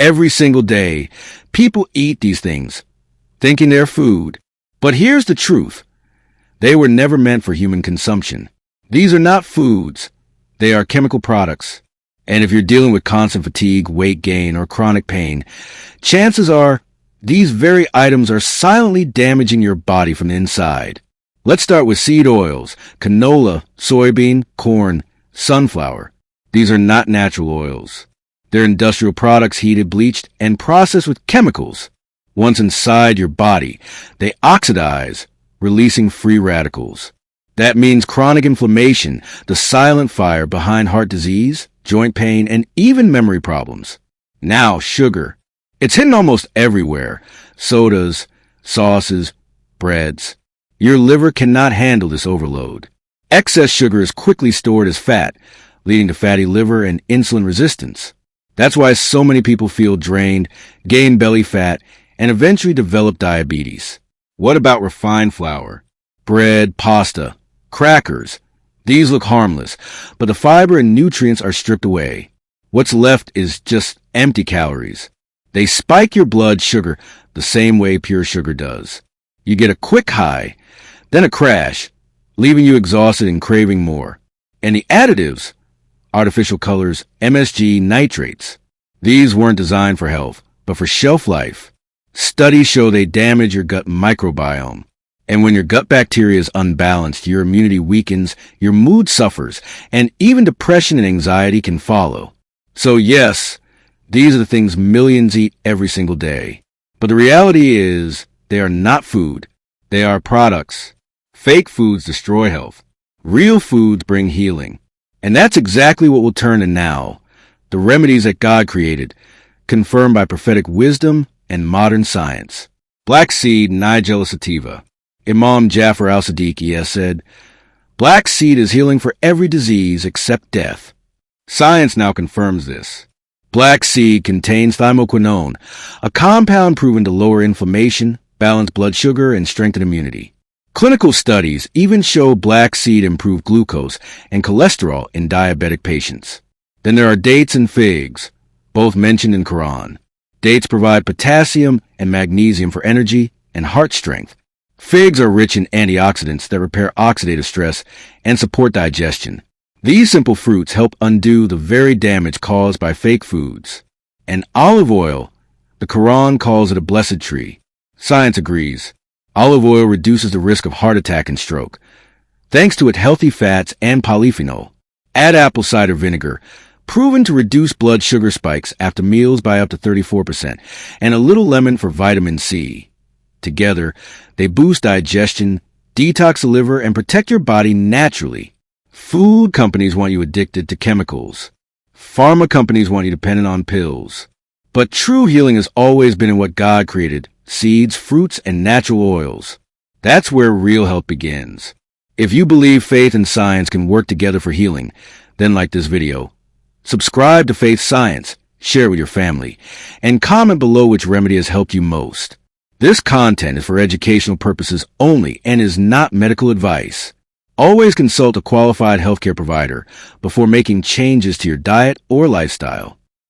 Every single day, people eat these things, thinking they're food. But here's the truth. They were never meant for human consumption. These are not foods. They are chemical products. And if you're dealing with constant fatigue, weight gain, or chronic pain, chances are these very items are silently damaging your body from the inside. Let's start with seed oils, canola, soybean, corn, sunflower. These are not natural oils. They're industrial products heated, bleached, and processed with chemicals. Once inside your body, they oxidize, releasing free radicals. That means chronic inflammation, the silent fire behind heart disease, joint pain, and even memory problems. Now, sugar. It's hidden almost everywhere. Sodas, sauces, breads. Your liver cannot handle this overload. Excess sugar is quickly stored as fat, leading to fatty liver and insulin resistance. That's why so many people feel drained, gain belly fat, and eventually develop diabetes. What about refined flour? Bread, pasta, crackers. These look harmless, but the fiber and nutrients are stripped away. What's left is just empty calories. They spike your blood sugar the same way pure sugar does. You get a quick high, then a crash, leaving you exhausted and craving more. And the additives, artificial colors, MSG, nitrates. These weren't designed for health, but for shelf life. Studies show they damage your gut microbiome. And when your gut bacteria is unbalanced, your immunity weakens, your mood suffers, and even depression and anxiety can follow. So yes, these are the things millions eat every single day. But the reality is, they are not food. They are products. Fake foods destroy health. Real foods bring healing. And that's exactly what we'll turn to now. The remedies that God created, confirmed by prophetic wisdom and modern science. Black seed Nigella sativa. Imam Jafar al-Sadiq has said, "Black seed is healing for every disease except death." Science now confirms this. Black seed contains thymoquinone, a compound proven to lower inflammation, balance blood sugar, and strengthen immunity. Clinical studies even show black seed improve glucose and cholesterol in diabetic patients. Then there are dates and figs, both mentioned in Quran. Dates provide potassium and magnesium for energy and heart strength. Figs are rich in antioxidants that repair oxidative stress and support digestion. These simple fruits help undo the very damage caused by fake foods. And olive oil, the Quran calls it a blessed tree. Science agrees. Olive oil reduces the risk of heart attack and stroke, thanks to its healthy fats and polyphenol. Add apple cider vinegar, proven to reduce blood sugar spikes after meals by up to 34%, and a little lemon for vitamin C. Together, they boost digestion, detox the liver, and protect your body naturally. Food companies want you addicted to chemicals. Pharma companies want you dependent on pills. But true healing has always been in what God created: seeds, fruits, and natural oils. That's where real health begins. If you believe faith and science can work together for healing, then like this video, subscribe to Faith Science, share it with your family, and comment below which remedy has helped you most. This content is for educational purposes only and is not medical advice. Always consult a qualified healthcare provider before making changes to your diet or lifestyle.